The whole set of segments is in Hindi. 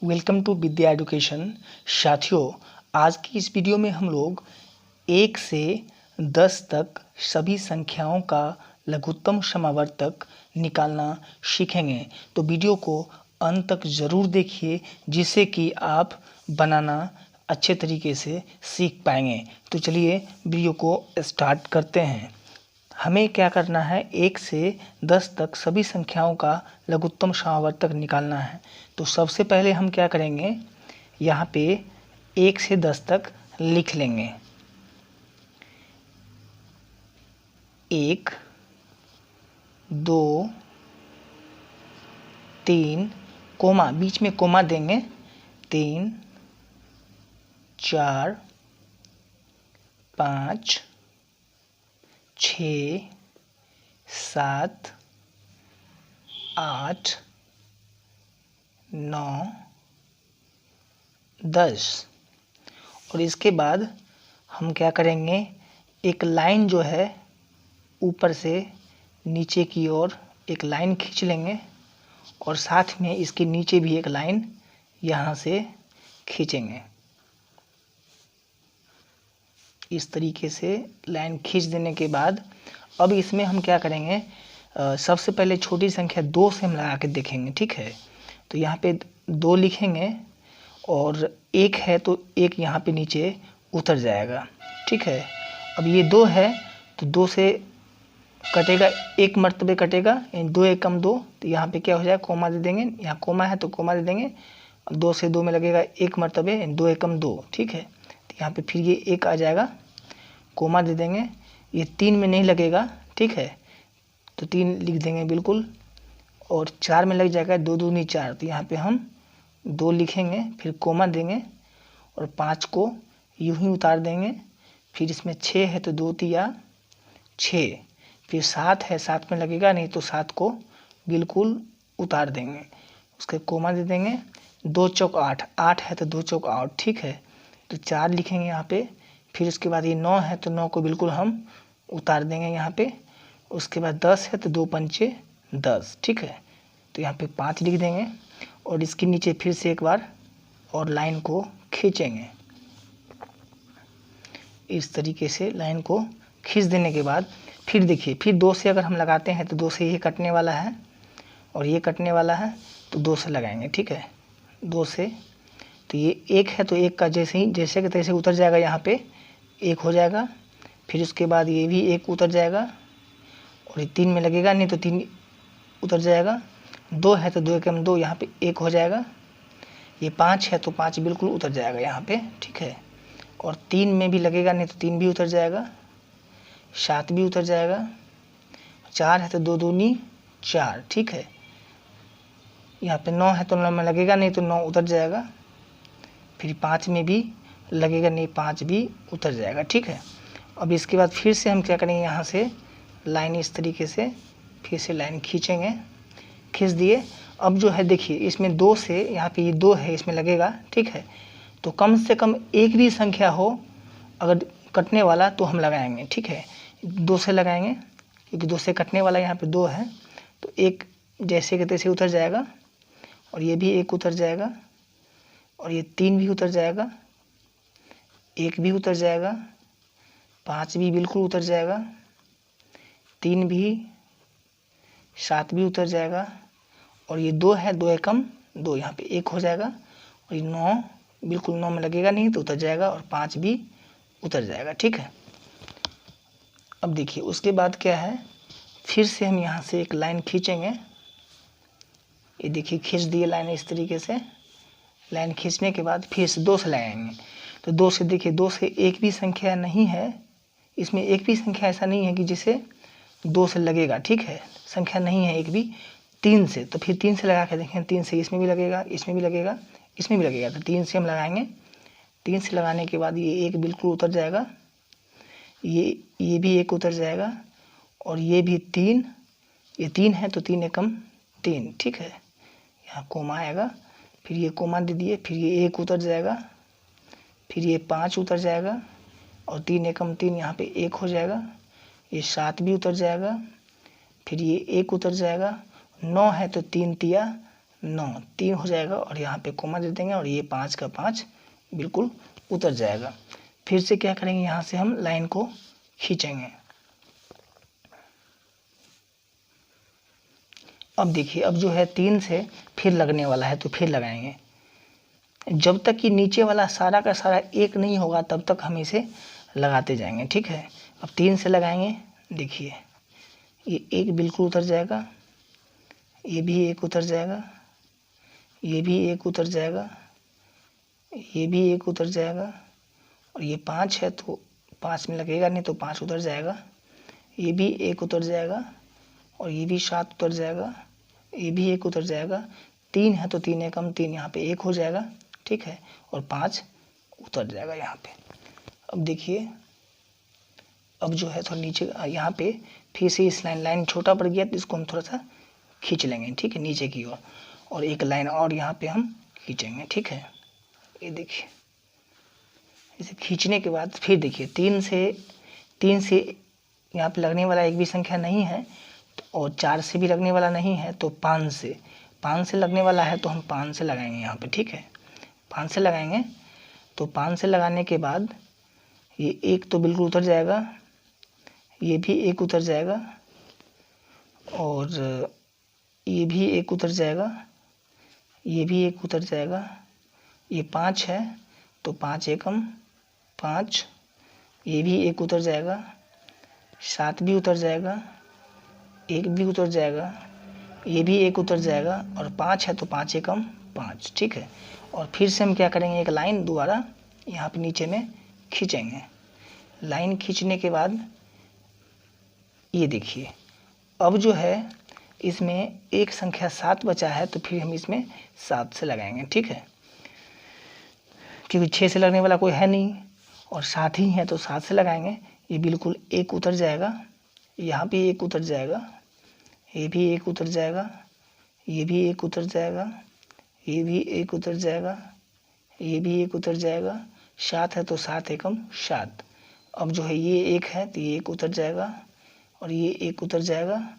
Welcome to Vidya education. साथियों, आज की इस वीडियो में हम लोग 1 से 10 तक सभी संख्याओं का लघुत्तम समावर्तक निकालना सीखेंगे। तो वीडियो को अंत तक ज़रूर देखिए, जिससे कि आप बनाना अच्छे तरीके से सीख पाएंगे। तो चलिए वीडियो को स्टार्ट करते हैं। हमें क्या करना है, 1 से 10 तक सभी संख्याओं का लघुत्तम समावर्तक निकालना है। तो सबसे पहले हम क्या करेंगे, यहाँ पे 1 से 10 तक लिख लेंगे। 1 2 3 कोमा, बीच में कोमा देंगे, 3 4 5 6 7 8 9 10। और इसके बाद हम क्या करेंगे, एक लाइन जो है ऊपर से नीचे की ओर एक लाइन खींच लेंगे और साथ में इसके नीचे भी एक लाइन यहाँ से खींचेंगे। इस तरीके से लाइन खींच देने के बाद अब इसमें हम क्या करेंगे, सबसे पहले छोटी संख्या 2 से हम लगा के देखेंगे। ठीक है, तो यहाँ पे 2 लिखेंगे और 1 है तो 1 यहाँ पे नीचे उतर जाएगा। ठीक है, अब ये 2 है तो 2 से कटेगा, 1 मरतबे कटेगा, 2 एकम 2, तो यहाँ पे क्या हो जाएगा, कोमा दे देंगे। यहाँ कोमा है तो कोमा दे देंगे। अब 2 से 2 में लगेगा 1 मरतबे, 2 एकम 2। ठीक है, तो यहाँ पे फिर ये 1 आ जाएगा, कोमा दे देंगे। ये 3 में नहीं लगेगा, ठीक है, तो 3 लिख देंगे बिल्कुल। और 4 में लग जाएगा, 2 दूनी 4, तो यहाँ पे हम 2 लिखेंगे, फिर कोमा देंगे और 5 को यूं ही उतार देंगे। फिर इसमें 6 है तो 2 तिया 6, फिर 7 है, 7 में लगेगा नहीं तो 7 को बिल्कुल उतार देंगे, उसके कोमा दे देंगे। 2 चौक 8, 8 है तो 2 चौक 8। ठीक है, तो 4 लिखेंगे यहाँ पे। फिर उसके बाद ये 9 है तो 9 को बिल्कुल हम उतार देंगे यहाँ पे। उसके बाद 10 है तो 2 पंचे 10। ठीक है, तो यहाँ पे 5 लिख देंगे और इसके नीचे फिर से एक बार और लाइन को खींचेंगे। इस तरीके से लाइन को खींच देने के बाद फिर देखिए, फिर 2 से अगर हम लगाते हैं तो 2 से ये कटने वाला है और ये कटने वाला है, तो 2 से लगाएंगे। ठीक है, 2 से, तो ये 1 है तो 1 का जैसे कि तैसे उतर जाएगा, यहाँ पे 1 हो जाएगा। फिर उसके बाद ये भी 1 उतर जाएगा और ये 3 में लगेगा नहीं तो 3 उतर जाएगा। 2 है तो 2 एकम 2, यहाँ पे 1 हो जाएगा। ये 5 है तो 5 बिल्कुल उतर जाएगा यहाँ पे। ठीक है, और 3 में भी लगेगा नहीं तो 3 भी उतर जाएगा, 7 भी उतर जाएगा। 4 है तो 2 दूनी 4। ठीक है, यहाँ पे 9 है तो 9 में लगेगा नहीं तो 9 उतर जाएगा। फिर 5 में भी लगेगा नहीं, 5 भी उतर जाएगा। ठीक है, अब इसके बाद फिर से हम क्या करेंगे, यहाँ से लाइन इस तरीके से फिर से लाइन खींचेंगे, खींच दिए। अब जो है देखिए, इसमें 2 से यहाँ पे ये 2 है, इसमें लगेगा। ठीक है, तो कम से कम एक भी संख्या हो अगर कटने वाला तो हम लगाएंगे। ठीक है, 2 से लगाएंगे क्योंकि 2 से कटने वाला यहाँ पे 2 है, तो 1 जैसे कि तैसे उतर जाएगा और ये भी 1 उतर जाएगा और ये 3 भी उतर जाएगा, 1 भी उतर जाएगा, 5 भी बिल्कुल उतर जाएगा, 3 भी, 7 भी उतर जाएगा और ये 2 है, 2 एकम 2, यहाँ पे 1 हो जाएगा और ये 9 बिल्कुल 9 में लगेगा नहीं तो उतर जाएगा और 5 भी उतर जाएगा। ठीक है, अब देखिए उसके बाद क्या है, फिर से हम यहाँ से एक लाइन खींचेंगे। ये देखिए खींच दिए लाइन इस तरीके से। लाइन खींचने के बाद फिर से 2 से लगाएंगे, तो 2 से देखिए, 2 से एक भी संख्या नहीं है, इसमें एक भी संख्या ऐसा नहीं है कि जिसे 2 से लगेगा। ठीक है, संख्या नहीं है एक भी। 3 से, तो फिर 3 से लगा के देखें, 3 से इसमें भी लगेगा, इसमें भी लगेगा, इसमें भी लगेगा, तो 3 से हम लगाएंगे। 3 से लगाने के बाद ये 1 बिल्कुल उतर जाएगा, ये भी 1 उतर जाएगा और ये भी 3, ये 3 है तो 3 एकम 3। ठीक है, यहाँ कोमा आएगा, फिर ये कोमा दे दिए, फिर ये 1 उतर जाएगा, फिर ये 5 उतर जाएगा और 3 एकम 3, यहाँ पे 1 हो जाएगा। ये 7 भी उतर जाएगा, फिर ये 1 उतर जाएगा। 9 है तो 3 तिया 9, 3 हो जाएगा और यहाँ पे कोमा दे देंगे और ये 5 का 5 बिल्कुल उतर जाएगा। फिर से क्या करेंगे, यहाँ से हम लाइन को खींचेंगे। अब देखिए, अब जो है 3 से फिर लगने वाला है तो फिर लगाएंगे। जब तक कि नीचे वाला सारा का सारा एक नहीं होगा तब तक हम इसे लगाते जाएंगे, ठीक है। अब 3 से लगाएंगे, देखिए ये एक बिल्कुल उतर जाएगा, ये भी एक उतर जाएगा, ये भी एक उतर जाएगा, ये भी एक उतर जाएगा, और ये 5 है तो 5 में लगेगा नहीं तो 5 उतर जाएगा, ये भी एक उतर जाएगा, और ये भी 7 उतर जाएगा, ये भी एक उतर जाएगा। 3 है तो 3 एकम 3, यहाँ पे 1 हो जाएगा, ठीक है, और 5 उतर जाएगा यहाँ पे। अब देखिए, अब जो है थोड़ा नीचे यहाँ पे फिर से इस लाइन छोटा पड़ गया तो इसको हम थोड़ा सा खींच लेंगे, ठीक है, नीचे की ओर, और एक लाइन और यहाँ पे हम खींचेंगे, ठीक है। ये देखिए, इसे खींचने के बाद फिर देखिए 3 से यहाँ पे लगने वाला एक भी संख्या नहीं है, और 4 से भी लगने वाला नहीं है, तो 5 से लगने वाला है तो हम 5 से लगाएंगे यहाँ पे, ठीक है। 5 से लगाएंगे तो 5 से लगाने के बाद ये एक तो बिल्कुल उतर जाएगा, ये भी एक उतर जाएगा, और ये भी एक उतर जाएगा, ये भी एक उतर जाएगा। ये 5 है तो 5 एकम 5, ये भी एक उतर जाएगा, 7 भी उतर जाएगा, 1 भी उतर जाएगा, ये भी एक उतर जाएगा, और 5 है तो 5 एकम 5, ठीक है। और फिर से हम क्या करेंगे, एक लाइन दोबारा यहाँ पे नीचे में खींचेंगे। लाइन खींचने के बाद ये देखिए, अब जो है इसमें एक संख्या 7 बचा है तो फिर हम इसमें 7 से लगाएंगे, ठीक है, क्योंकि 6 से लगने वाला कोई है नहीं और 7 ही है तो 7 से लगाएंगे। ये बिल्कुल एक उतर जाएगा, यहाँ भी एक उतर जाएगा, ये भी एक उतर जाएगा, ये भी एक उतर जाएगा, ये भी एक उतर जाएगा, ये भी एक उतर जाएगा। 7 है तो 7 एकम 7। अब जो है ये एक है तो ये एक उतर जाएगा, और ये एक उतर जाएगा,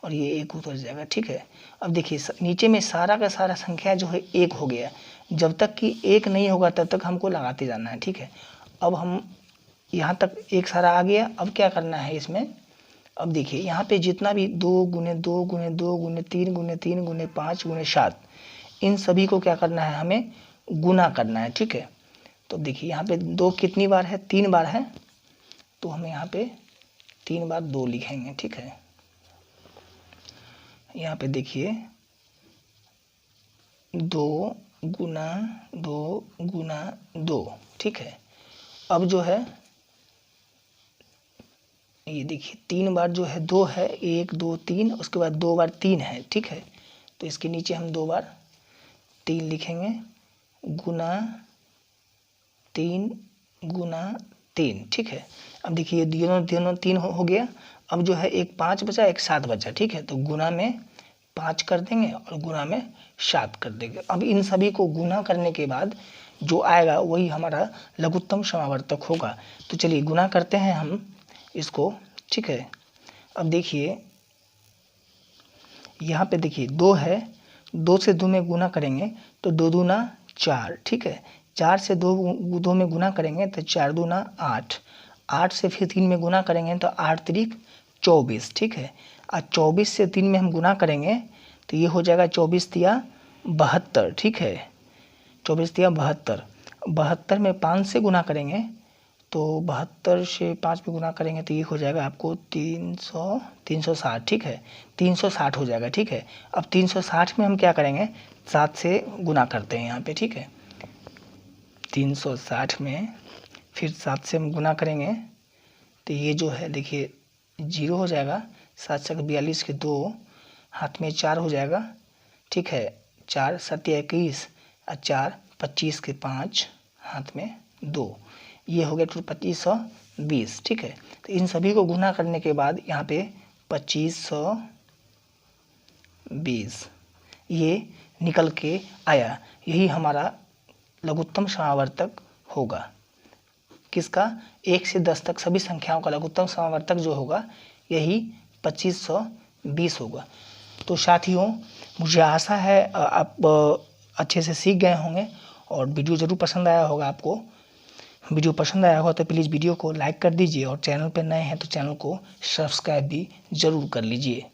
और ये एक उतर जाएगा, ठीक है। अब देखिए नीचे में सारा का सारा संख्या जो है एक हो गया। जब तक कि एक नहीं होगा तब तक हमको लगाते जाना है, ठीक है। अब हम यहाँ तक एक सारा आ गया। अब क्या करना है इसमें, अब देखिए यहाँ पे जितना भी 2 गुने 2 गुने 2 गुने 3 गुने 3 गुने 5 गुने 7, इन सभी को क्या करना है, हमें गुना करना है, ठीक है। तो देखिए यहाँ पे 2 कितनी बार है, 3 बार है, तो हम यहाँ पे 3 बार 2 लिखेंगे, ठीक है। यहाँ पे देखिए 2 गुना 2 गुना 2, ठीक है। अब जो है ये देखिए 3 बार जो है 2 है, 1 2 3, उसके बाद 2 बार 3 है, ठीक है। तो इसके नीचे हम 2 बार 3 लिखेंगे, गुना 3 गुना 3, ठीक है। अब देखिए दोनों 3 हो गया। अब जो है एक 5 बचा, एक 7 बचा, ठीक है। तो गुना में 5 कर देंगे और गुना में 7 कर देंगे। अब इन सभी को गुना करने के बाद जो आएगा वही हमारा लघुत्तम समावर्तक होगा। तो चलिए गुना करते हैं हम इसको, ठीक है। अब देखिए यहाँ पे देखिए 2 है, 2 से 2 में गुना करेंगे तो 2 दूना 4, ठीक है। 4 से 2 में गुना करेंगे तो 4 दूना 8, 8 से फिर 3 में गुना करेंगे तो 8 त्रिक 24, ठीक है। और 24 से 3 में हम गुना करेंगे तो ये हो जाएगा 24 तिया 72, ठीक है। 24 तिया 72, 72 में 5 से गुना करेंगे तो 72 से 5 में गुना करेंगे तो ये हो जाएगा आपको 360, ठीक है। 360 हो जाएगा, ठीक है। अब 360 में हम क्या करेंगे, 7 से गुना करते हैं यहाँ पे, ठीक है। 360 में फिर 7 से हम गुना करेंगे तो ये जो है देखिए 0 हो जाएगा। 7 7 42 के 2, हाथ में 4 हो जाएगा, ठीक है। 4 7 21 और 4 25 के 5, हाथ में 2, ये हो गया टोटल 2520, ठीक है। तो इन सभी को गुना करने के बाद यहाँ पे 2520 ये निकल के आया। यही हमारा लघुत्तम समावर्तक होगा। किसका, 1 से 10 तक सभी संख्याओं का लघुत्तम समावर्तक जो होगा यही 2520 होगा। तो साथियों, मुझे आशा है आप अच्छे से सीख गए होंगे और वीडियो ज़रूर पसंद आया होगा आपको। वीडियो पसंद आया हो तो प्लीज़ वीडियो को लाइक कर दीजिए और चैनल पर नए हैं तो चैनल को सब्सक्राइब भी ज़रूर कर लीजिए।